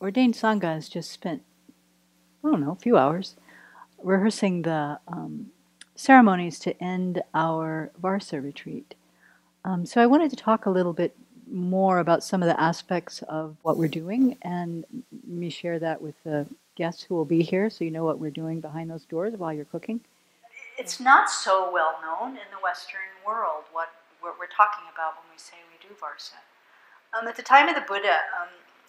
ordained Sangha has just spent, I don't know, a few hours rehearsing the ceremonies to end our Varsa retreat. So I wanted to talk a little bit more about some of the aspects of what we're doing and me share that with the guests who will be here so you know what we're doing behind those doors while you're cooking. It's not so well known in the Western world what we're talking about when we say we do Varsa. At the time of the Buddha,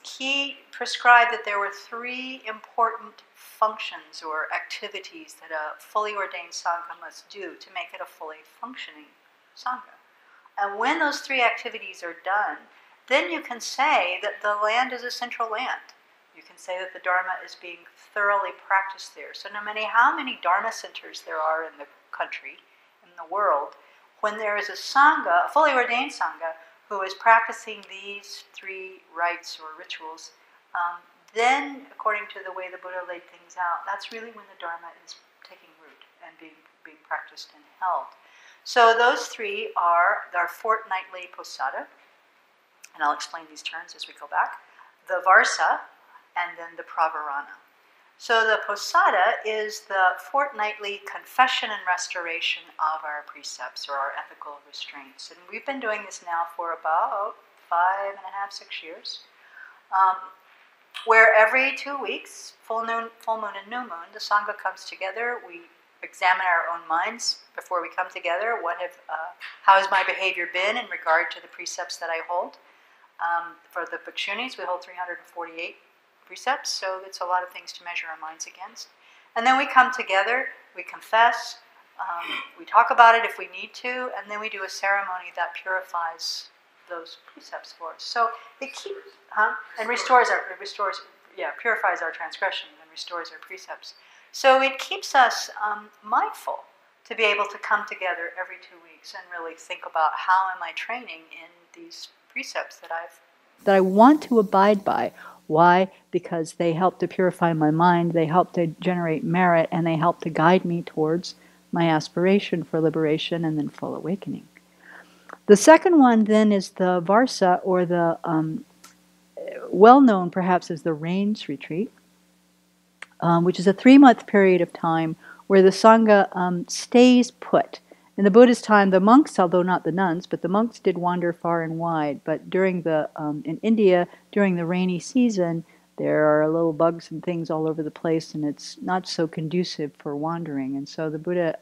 he prescribed that there were three important functions or activities that a fully ordained Sangha must do to make it a fully functioning Sangha. And when those three activities are done, then you can say that the land is a central land. You can say that the Dharma is being thoroughly practiced there. So no matter how many Dharma centers there are in the country, in the world, when there is a Sangha, a fully ordained Sangha, who is practicing these three rites or rituals, then, according to the way the Buddha laid things out, that's really when the Dharma is taking root and being practiced and held. So those three are our fortnightly posada, and I'll explain these terms as we go back, the Varsa, and then the Pravarana. So the posada is the fortnightly confession and restoration of our precepts or our ethical restraints. And we've been doing this now for about 5.5, 6 years, where every 2 weeks, full moon and new moon, the Sangha comes together. We examine our own minds before we come together. How has my behavior been in regard to the precepts that I hold? For the Bhikshunis, we hold 348 precepts, so it's a lot of things to measure our minds against. And then we come together, we confess, we talk about it if we need to, and then we do a ceremony that purifies those precepts for us. So it keeps, and purifies our transgressions and restores our precepts. So it keeps us mindful to be able to come together every 2 weeks and really think about how am I training in these precepts that I want to abide by. Why? Because they help to purify my mind, they help to generate merit, and they help to guide me towards my aspiration for liberation and then full awakening. The second one then is the Varsa, or the well-known perhaps as the Rains Retreat, which is a 3-month period of time where the Sangha stays put. In the Buddha's time, the monks, although not the nuns, but the monks did wander far and wide. But during in India, during the rainy season, there are little bugs and things all over the place, and it's not so conducive for wandering. And so the Buddha,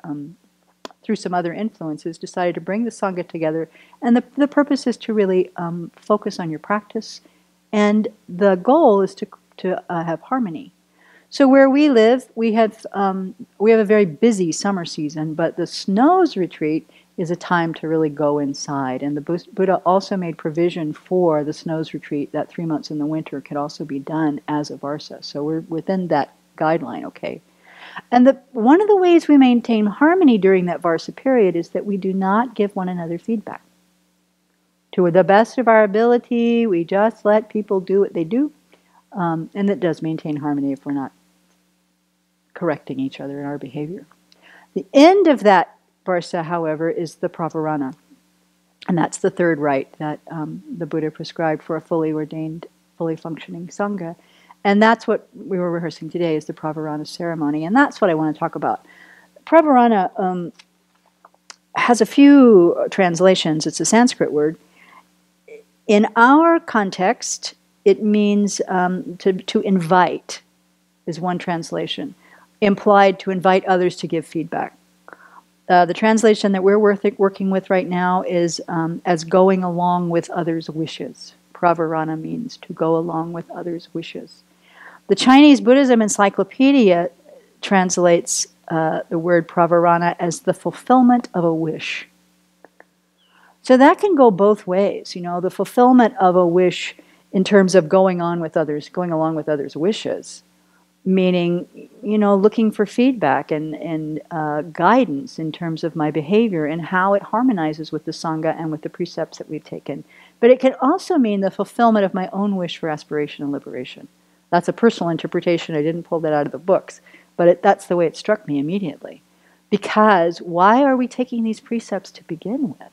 through some other influences, decided to bring the Sangha together. And the purpose is to really focus on your practice. And the goal is to have harmony. So where we live, we have a very busy summer season, but the Snows Retreat is a time to really go inside. And the Buddha also made provision for the Snows Retreat that 3 months in the winter could also be done as a Varsa. So we're within that guideline, okay? And one of the ways we maintain harmony during that Varsa period is that we do not give one another feedback. To the best of our ability, we just let people do what they do. And that does maintain harmony if we're not correcting each other in our behavior. The end of that Varsa, however, is the Pravarana. And that's the third rite that the Buddha prescribed for a fully ordained, fully functioning Sangha. And that's what we were rehearsing today, is the Pravarana ceremony. And that's what I want to talk about. Pravarana has a few translations. It's a Sanskrit word. In our context, it means to invite, is one translation. Implied to invite others to give feedback. The translation that we're working with right now is as going along with others' wishes. Pravarana means to go along with others' wishes. The Chinese Buddhism Encyclopedia translates the word pravarana as the fulfillment of a wish. So that can go both ways. The fulfillment of a wish in terms of going along with others' wishes, meaning, looking for feedback and guidance in terms of my behavior and how it harmonizes with the Sangha and with the precepts that we've taken. But it can also mean the fulfillment of my own wish for aspiration and liberation. That's a personal interpretation. I didn't pull that out of the books, but that's the way it struck me immediately. Because why are we taking these precepts to begin with?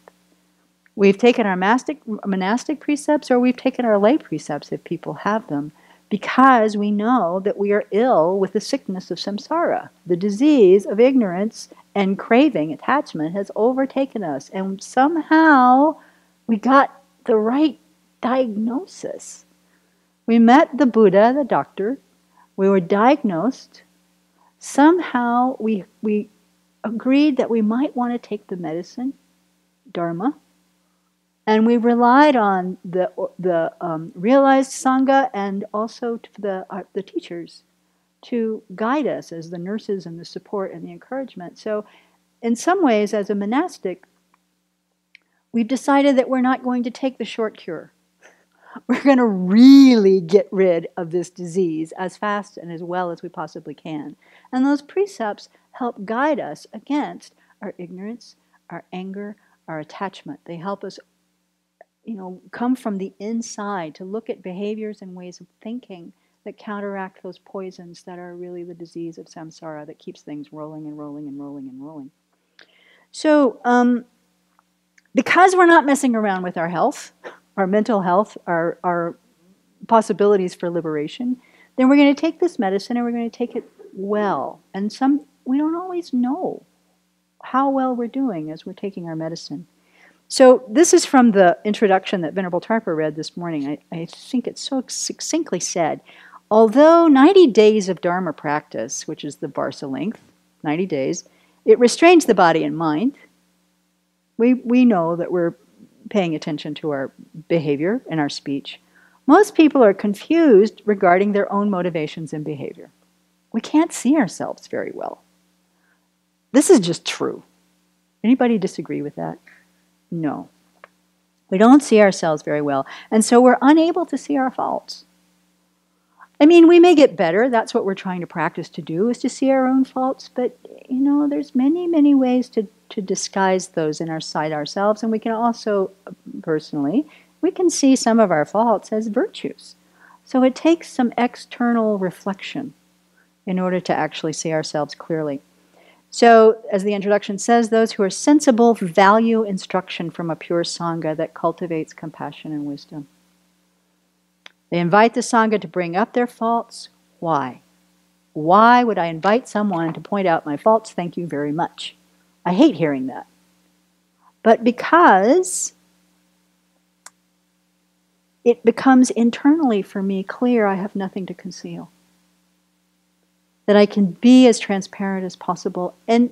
We've taken our monastic precepts, or we've taken our lay precepts if people have them, because we know that we are ill with the sickness of samsara. The disease of ignorance and craving, attachment, has overtaken us. And somehow we got the right diagnosis. We met the Buddha, the doctor. We were diagnosed. Somehow we agreed that we might want to take the medicine, Dharma, and we relied on the realized Sangha and also the teachers to guide us as the nurses and the support and the encouragement. So in some ways, as a monastic, we've decided that we're not going to take the short cure. We're going to really get rid of this disease as fast and as well as we possibly can. And those precepts help guide us against our ignorance, our anger, our attachment. They help us, come from the inside to look at behaviors and ways of thinking that counteract those poisons that are really the disease of samsara that keeps things rolling and rolling and rolling and rolling. So, because we're not messing around with our health, our mental health, our possibilities for liberation, then we're going to take this medicine and we're going to take it well. And we don't always know how well we're doing as we're taking our medicine. So this is from the introduction that Venerable Tarpa read this morning. I think it's so succinctly said. Although 90 days of Dharma practice, which is the Varsa length, 90 days, it restrains the body and mind. We know that we're paying attention to our behavior and our speech. Most people are confused regarding their own motivations and behavior. We can't see ourselves very well. This is just true. Anybody disagree with that? No. We don't see ourselves very well, and so we're unable to see our faults. I mean, we may get better. That's what we're trying to practice to do, is to see our own faults. But, there's many, many ways to disguise those inside ourselves. And we can also, personally, we can see some of our faults as virtues. So it takes some external reflection in order to actually see ourselves clearly. So, as the introduction says, those who are sensible value instruction from a pure Sangha that cultivates compassion and wisdom. They invite the Sangha to bring up their faults. Why? Why would I invite someone to point out my faults? Thank you very much. I hate hearing that. But because it becomes internally for me clear I have nothing to conceal. That I can be as transparent as possible. And,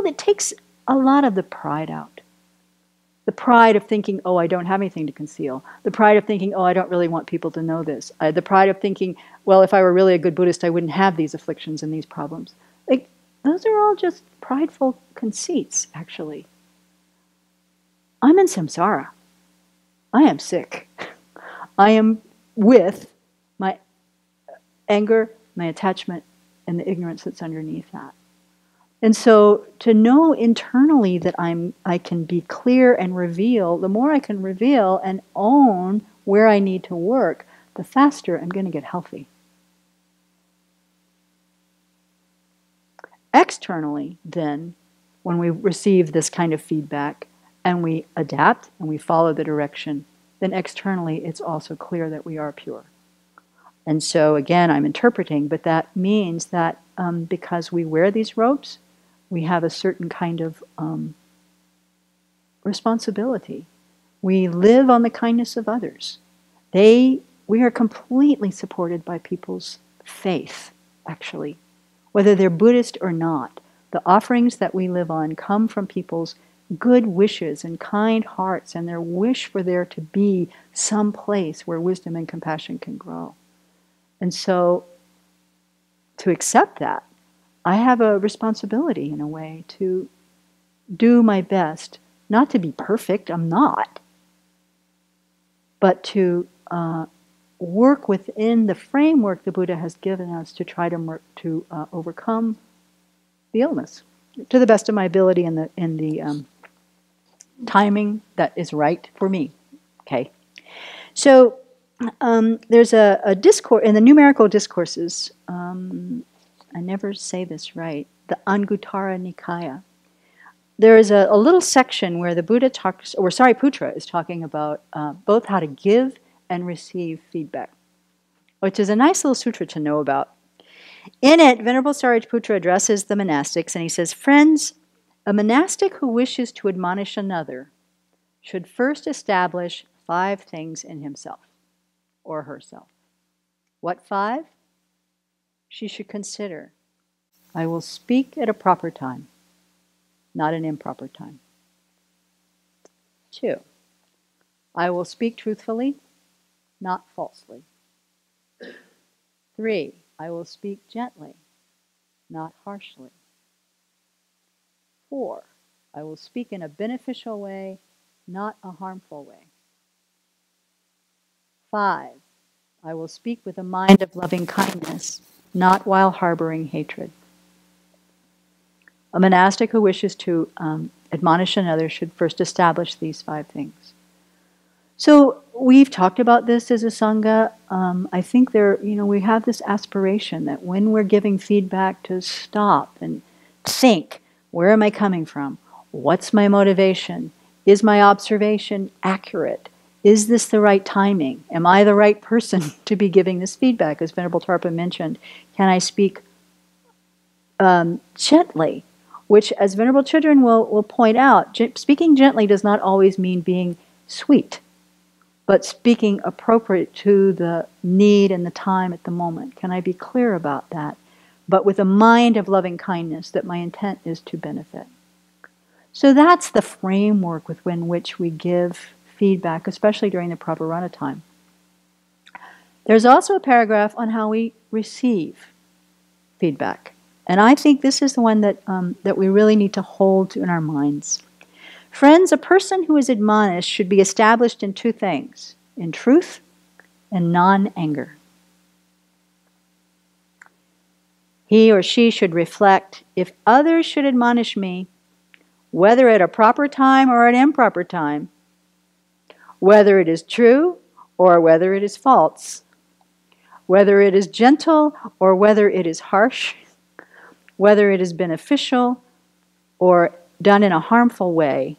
that takes a lot of the pride out. The pride of thinking, oh, I don't have anything to conceal. The pride of thinking, oh, I don't really want people to know this. The pride of thinking, well, if I were really a good Buddhist, I wouldn't have these afflictions and these problems. Those are all just prideful conceits, actually. I'm in samsara. I am sick. I am with my anger, my attachment, and the ignorance that's underneath that. And so to know internally that I can be clear and reveal, the more I can reveal and own where I need to work, the faster I'm going to get healthy. Externally, then, when we receive this kind of feedback and we adapt and we follow the direction, then externally it's also clear that we are pure. And so again, I'm interpreting, but that means that because we wear these robes, we have a certain kind of responsibility. We live on the kindness of others. We are completely supported by people's faith, actually. Whether they're Buddhist or not, the offerings that we live on come from people's good wishes and kind hearts and their wish for there to be some place where wisdom and compassion can grow. And so, to accept that, I have a responsibility, in a way, to do my best, not to be perfect, I'm not, but to work within the framework the Buddha has given us to try to overcome the illness, to the best of my ability in the timing that is right for me. Okay, so there's a discourse in the numerical discourses. I never say this right. The Anguttara Nikaya. There is a little section where the Buddha Sariputra is talking about both how to give and receive feedback. which is a nice little sutra to know about. In it, Venerable Sariputra addresses the monastics and he says, "Friends, a monastic who wishes to admonish another should first establish 5 things in himself or herself." What 5? She should consider, I will speak at a proper time, not an improper time. 2, I will speak truthfully, not falsely. 3, I will speak gently, not harshly. 4, I will speak in a beneficial way, not a harmful way. 5, I will speak with a mind of loving kindness, not while harboring hatred. A monastic who wishes to admonish another should first establish these 5 things. So we've talked about this as a Sangha. I think we have this aspiration that when we're giving feedback to stop and think, where am I coming from? What's my motivation? Is my observation accurate? Is this the right timing? Am I the right person to be giving this feedback? As Venerable Tarpa mentioned, can I speak gently? Which, as Venerable Children will point out, speaking gently does not always mean being sweet, but speaking appropriate to the need and the time at the moment. Can I be clear about that? But with a mind of loving kindness, that my intent is to benefit. So that's the framework within which we give feedback, especially during the Pravarana time. There's also a paragraph on how we receive feedback. And I think this is the one that we really need to hold in our minds. Friends, a person who is admonished should be established in 2 things, in truth and non-anger. He or she should reflect, if others should admonish me, whether at a proper time or an improper time, whether it is true or whether it is false, whether it is gentle or whether it is harsh, whether it is beneficial or done in a harmful way,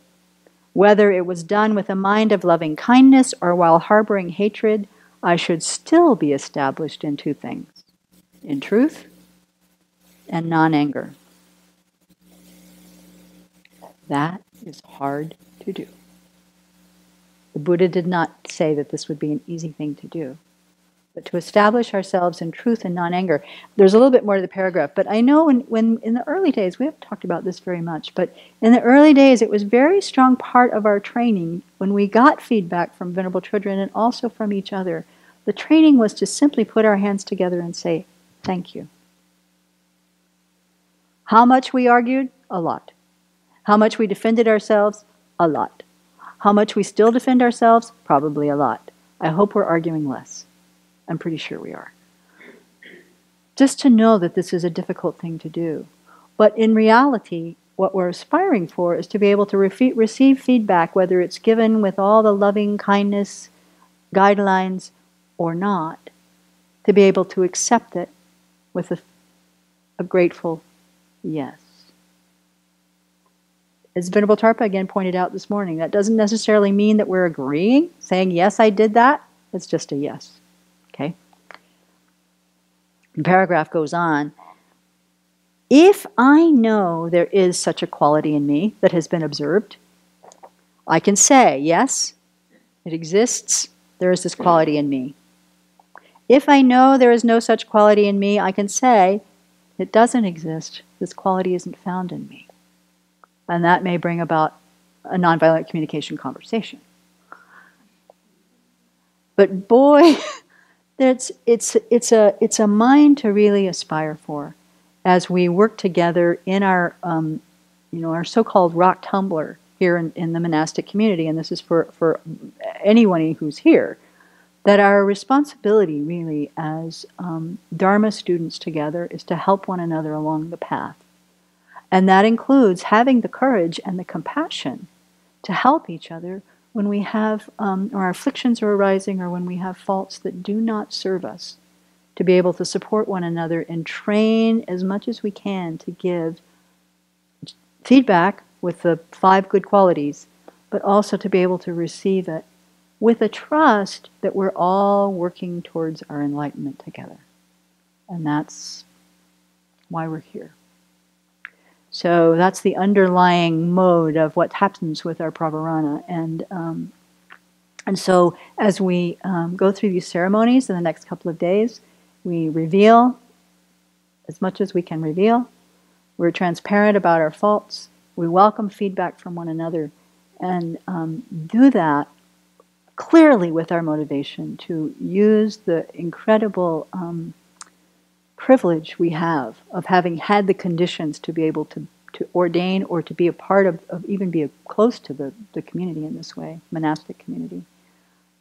whether it was done with a mind of loving kindness or while harboring hatred, I should still be established in 2 things, in truth and non-anger. That is hard to do. The Buddha did not say that this would be an easy thing to do. But to establish ourselves in truth and non-anger. There's a little bit more to the paragraph, but I know when in the early days, we haven't talked about this very much, but in the early days it was a very strong part of our training when we got feedback from Venerable Children and also from each other. The training was to simply put our hands together and say, thank you. How much we argued? A lot. How much we defended ourselves? A lot. How much we still defend ourselves? Probably a lot. I hope we're arguing less. I'm pretty sure we are. Just to know that this is a difficult thing to do. But in reality, what we're aspiring for is to be able to receive feedback, whether it's given with all the loving kindness guidelines or not, to be able to accept it with a grateful yes. As Venerable Tarpa again pointed out this morning, that doesn't necessarily mean that we're agreeing, saying, yes, I did that. It's just a yes. Okay? The paragraph goes on. If I know there is such a quality in me that has been observed, I can say, yes, it exists. There is this quality in me. If I know there is no such quality in me, I can say, it doesn't exist. This quality isn't found in me. And that may bring about a nonviolent communication conversation. But boy, it's a mind to really aspire for as we work together in our our so-called rock tumbler here in the monastic community, and this is for anyone who's here, that our responsibility really as Dharma students together is to help one another along the path. And that includes having the courage and the compassion to help each other when we have, or our afflictions are arising, or when we have faults that do not serve us, to be able to support one another and train as much as we can to give feedback with the 5 good qualities, but also to be able to receive it with a trust that we're all working towards our enlightenment together. And that's why we're here. So that's the underlying mode of what happens with our pravarana. And so as we go through these ceremonies in the next couple of days, we reveal as much as we can reveal. We're transparent about our faults. We welcome feedback from one another, and do that clearly with our motivation to use the incredible privilege we have of having had the conditions to be able to ordain or to be a part of even be close to the community in this way, monastic community,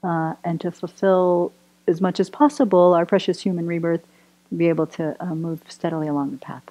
and to fulfill as much as possible our precious human rebirth, to be able to move steadily along the path.